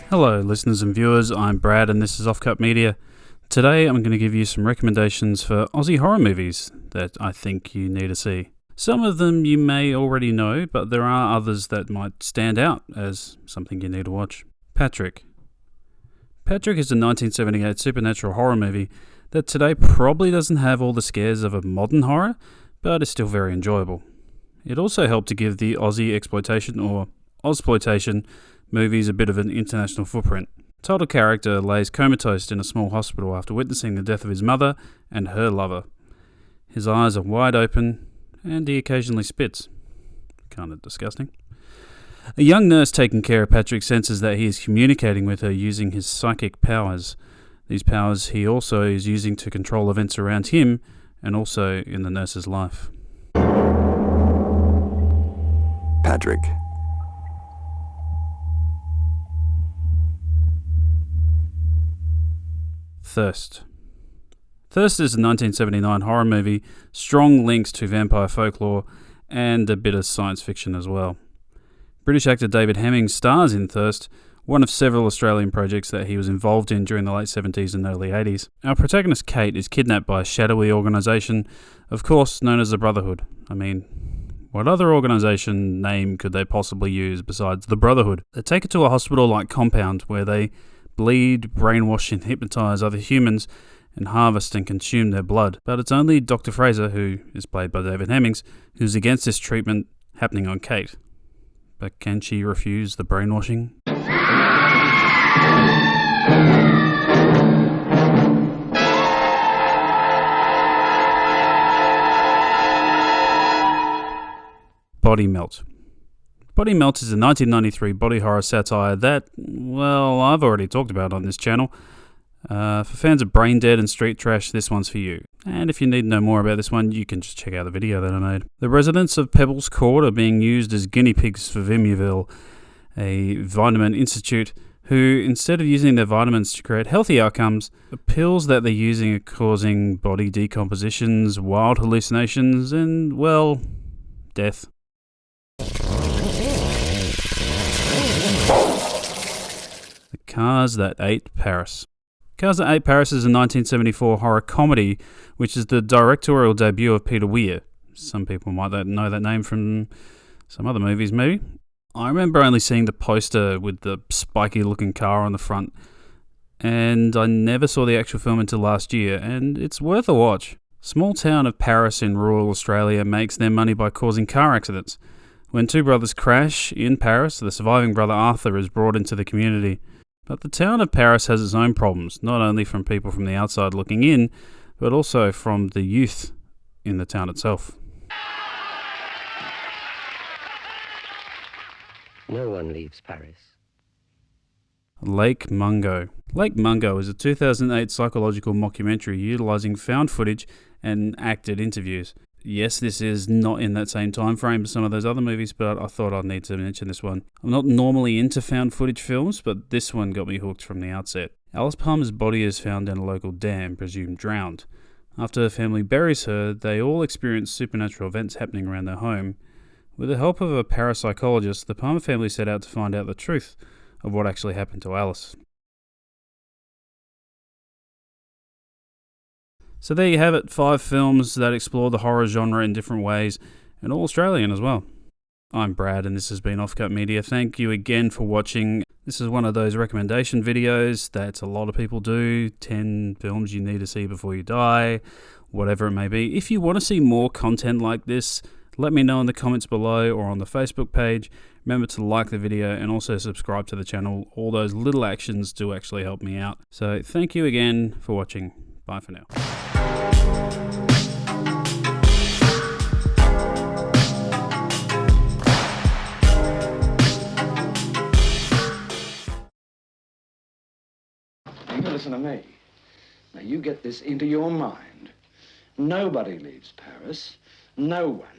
Hello listeners and viewers, I'm Brad and this is Offcut Media. Today I'm going to give you some recommendations for Aussie horror movies that I think you need to see. Some of them you may already know, but there are others that might stand out as something you need to watch. Patrick. Patrick is a 1978 supernatural horror movie that today probably doesn't have all the scares of a modern horror, but is still very enjoyable. It also helped to give the Aussie exploitation or Ozploitation movies a bit of an international footprint. Title character lays comatose in a small hospital after witnessing the death of his mother and her lover. His eyes are wide open and he occasionally spits. Kind of disgusting. A young nurse taking care of Patrick senses that he is communicating with her using his psychic powers. These powers he also is using to control events around him and also in the nurse's life. Patrick. Thirst. Thirst is a 1979 horror movie, strong links to vampire folklore, and a bit of science fiction as well. British actor David Hemming stars in Thirst, one of several Australian projects that he was involved in during the late 70s and early 80s. Our protagonist Kate is kidnapped by a shadowy organisation, of course known as the Brotherhood. I mean, what other organisation name could they possibly use besides the Brotherhood? They take her to a hospital-like compound where they bleed, brainwash and hypnotise other humans and harvest and consume their blood. But it's only Dr. Fraser, who is played by David Hemmings, who's against this treatment happening on Kate. But can she refuse the brainwashing? Body Melt. Body Melt is a 1993 body horror satire that, well, I've already talked about on this channel. For fans of brain dead and street trash, this one's for you. And if you need to know more about this one, you can just check out the video that I made. The residents of Pebbles Court are being used as guinea pigs for Vimuville, a vitamin institute, who, instead of using their vitamins to create healthy outcomes, the pills that they're using are causing body decompositions, wild hallucinations, and, well, death. The Cars That Ate Paris. Cars That Ate Paris is a 1974 horror comedy, which is the directorial debut of Peter Weir. Some people might know that name from some other movies, maybe. I remember only seeing the poster with the spiky-looking car on the front, and I never saw the actual film until last year, and it's worth a watch. Small town of Paris in rural Australia makes their money by causing car accidents. When two brothers crash in Paris, the surviving brother Arthur is brought into the community. But the town of Paris has its own problems, not only from people from the outside looking in, but also from the youth in the town itself. No one leaves Paris. Lake Mungo. Lake Mungo is a 2008 psychological mockumentary utilising found footage and acted interviews. Yes, this is not in that same time frame as some of those other movies, but I thought I'd need to mention this one. I'm not normally into found footage films, but this one got me hooked from the outset. Alice Palmer's body is found in a local dam, presumed drowned. After her family buries her, they all experience supernatural events happening around their home. With the help of a parapsychologist, the Palmer family set out to find out the truth of what actually happened to Alice. So there you have it, 5 films that explore the horror genre in different ways, and all Australian as well. I'm Brad and this has been Offcut Media. Thank you again for watching. This is one of those recommendation videos that a lot of people do. 10 films you need to see before you die, whatever it may be. If you want to see more content like this, let me know in the comments below or on the Facebook page. Remember to like the video and also subscribe to the channel. All those little actions do actually help me out. So thank you again for watching. Bye for now. Now listen to me. Now you get this into your mind. Nobody leaves Paris. No one.